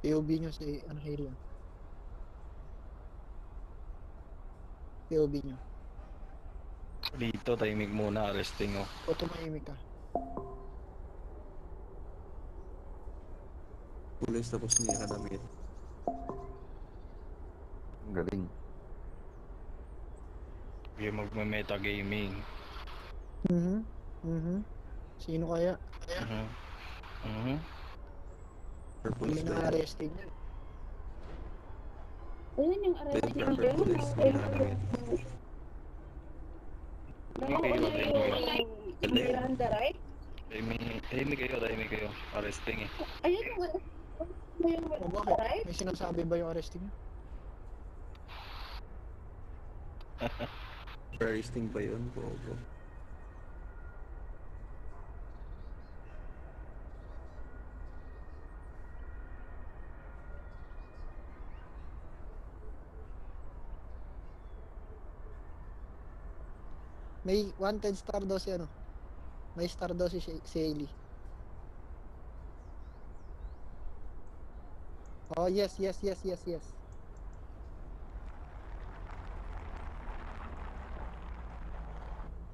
POV nyo sa ano area. POV nyo. Dito, timing muna, arresting oh. O tumahimik ka. Pulis tapos hindi ka damit. Ang galing. Yung magme-metagaming. Sino kaya? Purple Hindi na arresting yan. Ayun yung arresting Then, ng girl. pulis, hindi ka damit. Miranda, right? Timing kayo. Arresting eh. Ayun yung O Miranda, bakit? right? May sinasabi ba yung arresting nyo? Arresting ba yun? Bobo. May 110 star daw si ano. May star daw si Shaley. Oh, yes.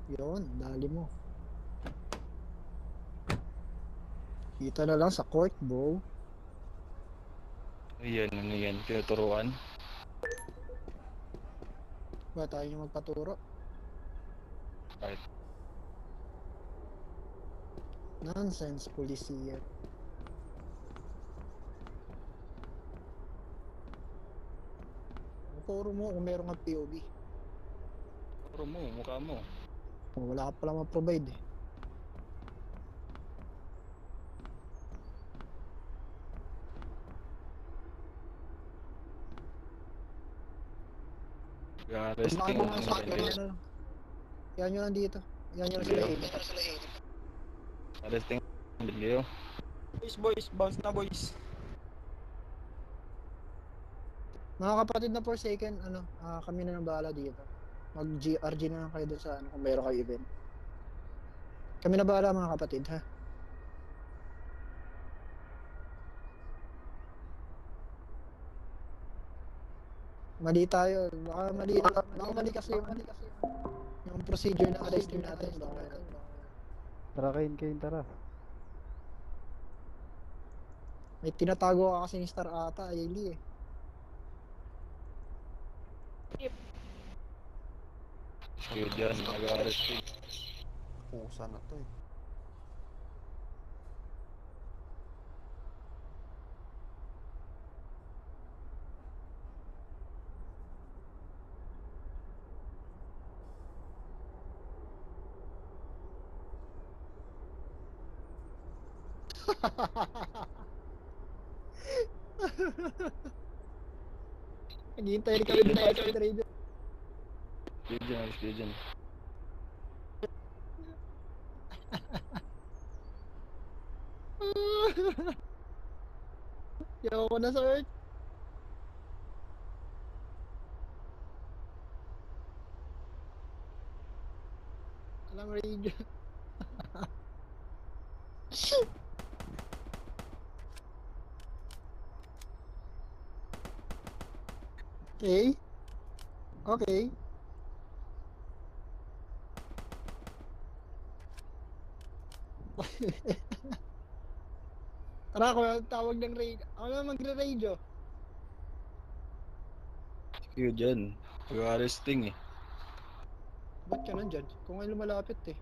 Yun, dali mo. Kita na lang sa court, bro. Ano yan, tinuturuan. Ba tayo yung magpaturo? Kahit Nonsense, polisiya. Puro mo kung meron kang POV. puro mo, mukha mo. Oh, wala ka pala ma-provide eh. Arresting Mga sa akin, yan nyo lang dito. Yan nyo lang sila eh. Arresting Leo. Boys, bounce na boys. Mga kapatid na Forsaken, kami na nang bahala dito. Mag-GRG na lang kayo doon sa kung meron kayo event. Kami na bahala mga kapatid, ha? Mali tayo. Baka mali kasi yung procedure ng arresting natin. Tara kain, tara. May tinatago ka kasi ni Star ata, Ailey eh. Kayo dyan, nag-arresting. Pusa na to eh. Naghihintay rin kami dito sa trader. Kayo dyan. Yaw ko na sir. Alam radio. Okay. Tara ako tawag ng radio. Ako na magre-radio. Kayo dyan, nag-arresting eh. Ba't ka nandyan? Kung ngayon lumalapit eh.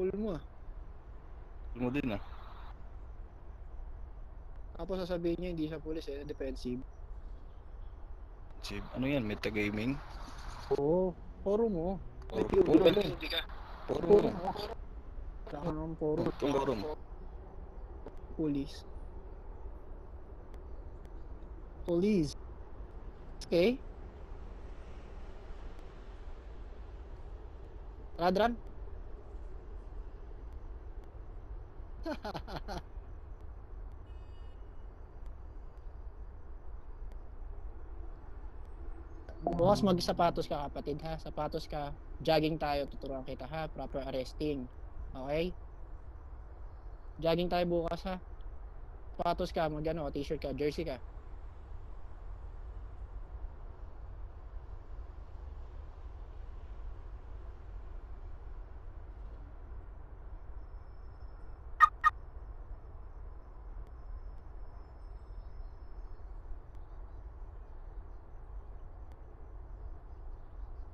Cool mo ah. Alam mo din ah. Tapos sasabihin niya hindi siya pulis eh, defensive. Ano yan, metagaming? Oo, puro mo. May Puro POV mo. ka. Puro Puro mo. mo. Saka ng puro. Puro mo. Police. Okay? Radran? Bukas mag-sapatos ka kapatid ha. Sapatos ka. Jogging tayo. Tuturuan kita ha. Proper arresting. Okay? Jogging tayo bukas ha. Patos ka, mag ano, t-shirt ka, jersey ka.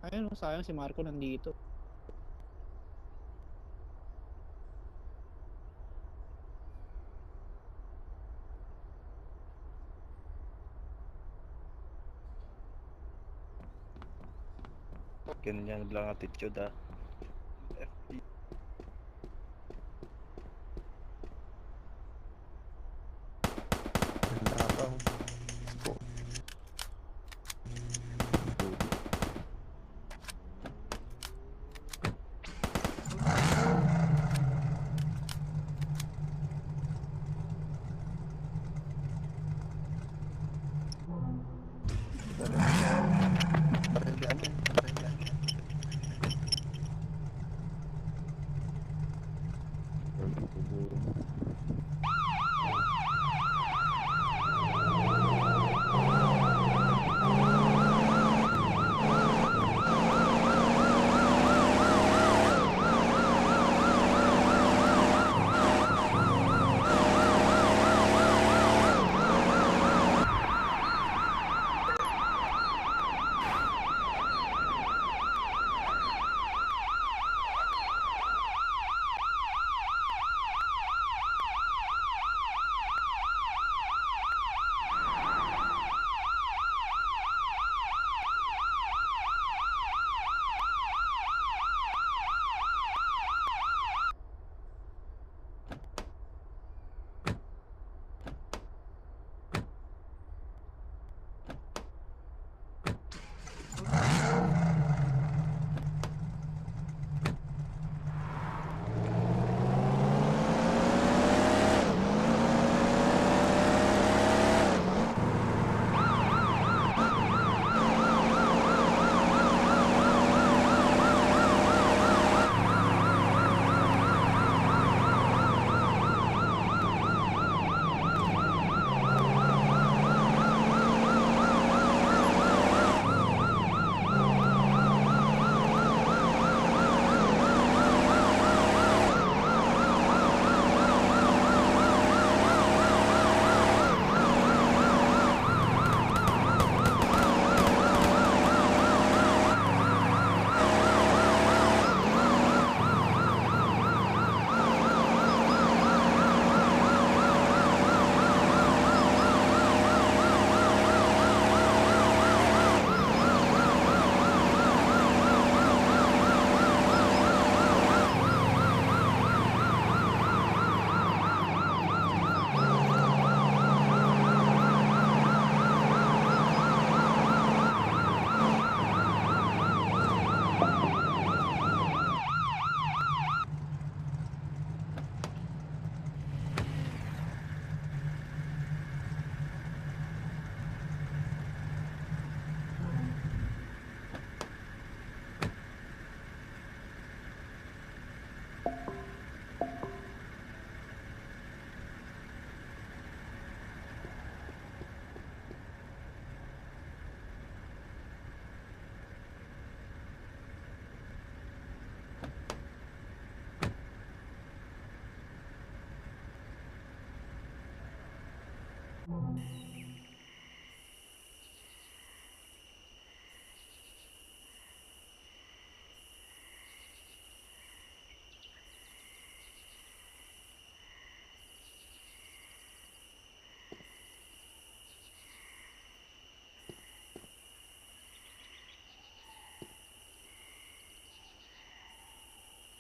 Ayun, sayang si Marco nandito. Ganyan lang attitude ah.